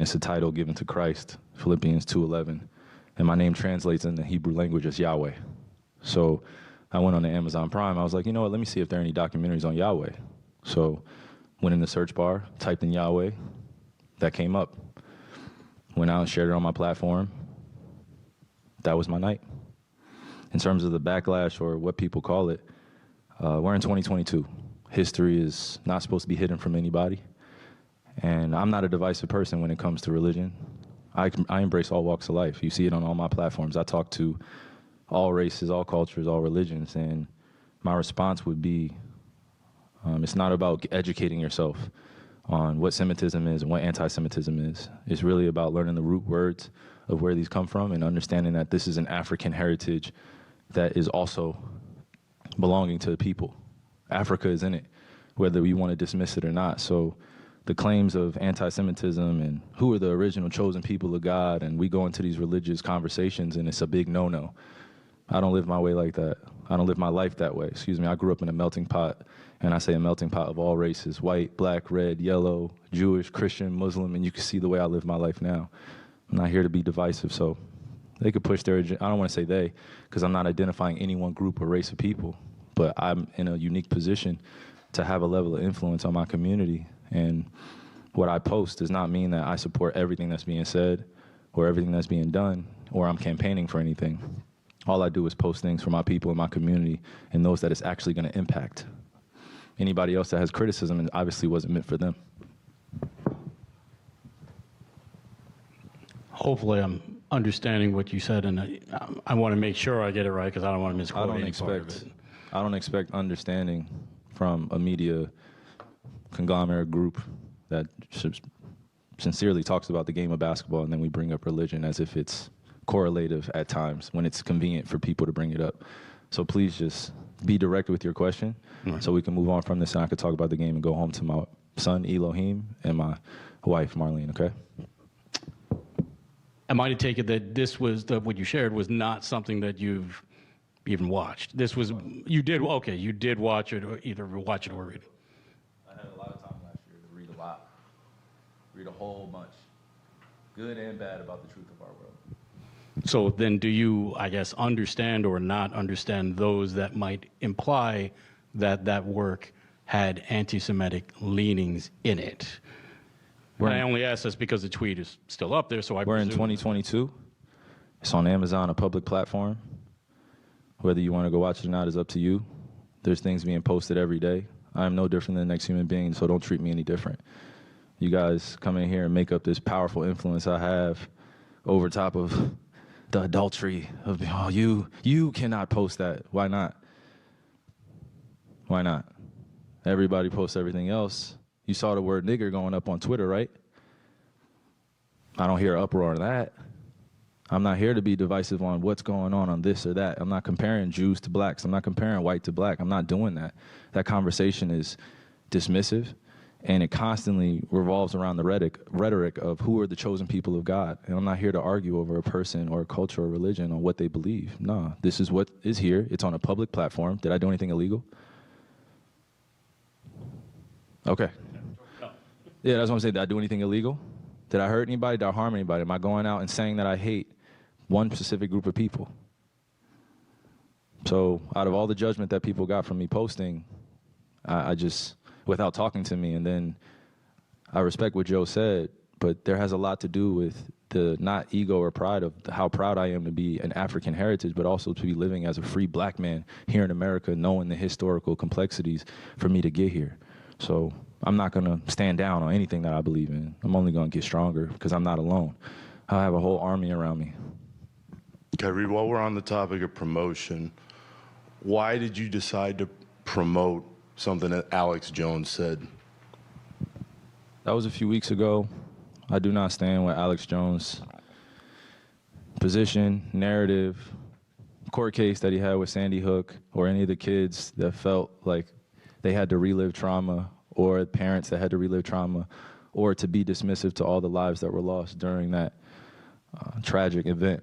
It's a title given to Christ, Philippians 2:11. And my name translates in the Hebrew language as Yahweh. So I went on the Amazon Prime. I was like, you know what, let me see if there are any documentaries on Yahweh. So went in the search bar, typed in Yahweh. That came up. Went out and shared it on my platform. That was my night. In terms of the backlash or what people call it, we're in 2022. History is not supposed to be hidden from anybody. And I'm not a divisive person when it comes to religion. I embrace all walks of life. You see it on all my platforms. I talk to all races, all cultures, all religions. And my response would be, it's not about educating yourself on what Semitism is and what anti-Semitism is. It's really about learning the root words of where these come from and understanding that this is an African heritage that is also belonging to the people. Africa is in it, whether we want to dismiss it or not. So the claims of anti-Semitism and who are the original chosen people of God, and we go into these religious conversations and it's a big no-no. I don't live my way like that. I don't live my life that way. Excuse me, I grew up in a melting pot, and I say a melting pot of all races, white, black, red, yellow, Jewish, Christian, Muslim, and you can see the way I live my life now. I'm not here to be divisive, so they could push their agenda. I don't want to say they, because I'm not identifying any one group or race of people, but I'm in a unique position to have a level of influence on my community. And what I post does not mean that I support everything that's being said or everything that's being done, or I'm campaigning for anything. All I do is post things for my people and my community and those that it's actually going to impact. Anybody else that has criticism, it obviously wasn't meant for them. Hopefully I'm understanding what you said, and I want to make sure I get it right because I don't want to misquote any part of it. I don't expect understanding from a media conglomerate group that sincerely talks about the game of basketball, and then we bring up religion as if it's correlative at times when it's convenient for people to bring it up. So please just be direct with your question, so we can move on from this and I could talk about the game and go home to my son, Elohim, and my wife, Marlene, okay? Am I to take it that this was, what you shared was not something that you've even watched? This was, you did watch it, or either watch it or read it. I had a lot of time last year to read a lot, read a whole bunch, good and bad, about the truth of our world. So then do you, I guess, understand or not understand those that might imply that that work had anti-Semitic leanings in it? I only ask this because the tweet is still up there, so I We're in 2022. It's on Amazon, a public platform. Whether you want to go watch it or not is up to you. There's things being posted every day. I am no different than the next human being, so don't treat me any different. You guys come in here and make up this powerful influence I have over top of the adultery of, oh, you cannot post that. Why not? Why not? Everybody posts everything else. You saw the word nigger going up on Twitter, right? I don't hear uproar on that. I'm not here to be divisive on what's going on this or that. I'm not comparing Jews to blacks. I'm not comparing white to black. I'm not doing that. That conversation is dismissive, and it constantly revolves around the rhetoric of who are the chosen people of God. And I'm not here to argue over a person or a culture or religion on what they believe. No, this is what is here. It's on a public platform. Did I do anything illegal? Okay. Yeah, that's what I'm saying. Did I do anything illegal? Did I hurt anybody? Did I harm anybody? Am I going out and saying that I hate one specific group of people? So out of all the judgment that people got from me posting, I just, without talking to me, and then I respect what Joe said, but there has a lot to do with the not ego or pride of how proud I am to be an African heritage, but also to be living as a free black man here in America, knowing the historical complexities for me to get here. So I'm not going to stand down on anything that I believe in. I'm only going to get stronger because I'm not alone. I have a whole army around me. Kyrie, while we're on the topic of promotion, why did you decide to promote something that Alex Jones said? That was a few weeks ago. I do not stand with Alex Jones' position, narrative, court case that he had with Sandy Hook, or any of the kids that felt like they had to relive trauma, or parents that had to relive trauma, or to be dismissive to all the lives that were lost during that tragic event.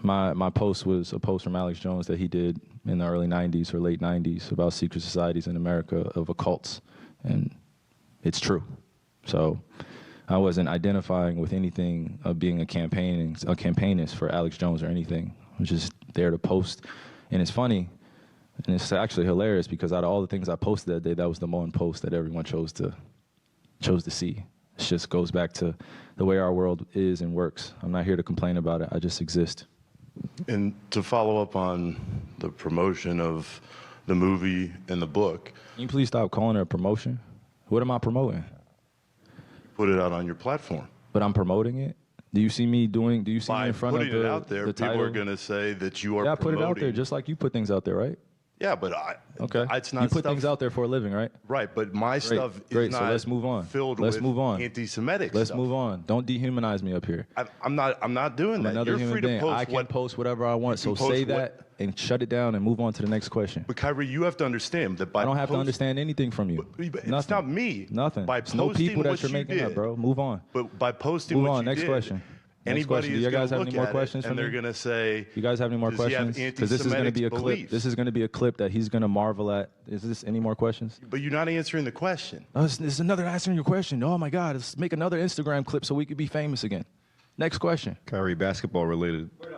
My post was a post from Alex Jones that he did in the early 90s or late 90s about secret societies in America of occults, and it's true. So I wasn't identifying with anything of being a campaignist for Alex Jones or anything. I was just there to post. And it's funny, and it's actually hilarious because out of all the things I posted that day, that was the one post that everyone chose to see. It just goes back to the way our world is and works. I'm not here to complain about it. I just exist. And to follow up on the promotion of the movie and the book. Can you please stop calling it a promotion? What am I promoting? Put it out on your platform. But I'm promoting it? Do you see me doing, do you see me in front of putting it out there, the title? people are going to say that you are Yeah, I put promoting. it out there just like you put things out there, right? Yeah, but Okay. it's not you put stuff, things out there for a living, right? Right, but my stuff Great. is So not let's move on. filled Let's with move on. anti-Semitic Let's stuff. move on. Don't dehumanize me up here. I'm not doing I'm that. another You're human free to being. post I can post whatever I want. So can post say what- that and shut it down and move on to the next question. But Kyrie, you have to understand that by I don't have to understand anything from you. But it's Nothing. not me. Nothing. By It's no posting people that what you're you making did, up, bro. Move on. But by posting Move what on. you Next did, question. Next anybody question. Do is you going guys to have look any more at questions it, for and they're me? going to say, You guys have any more does he have questions? Because this is going to be a anti-Semitic clip. beliefs? This is going to be a clip that he's going to marvel at. Is this any more questions? But you're not answering the question. Oh, this is another answering your question. Oh my God, let's make another Instagram clip so we could be famous again. Next question. Kyrie, basketball related. Wait,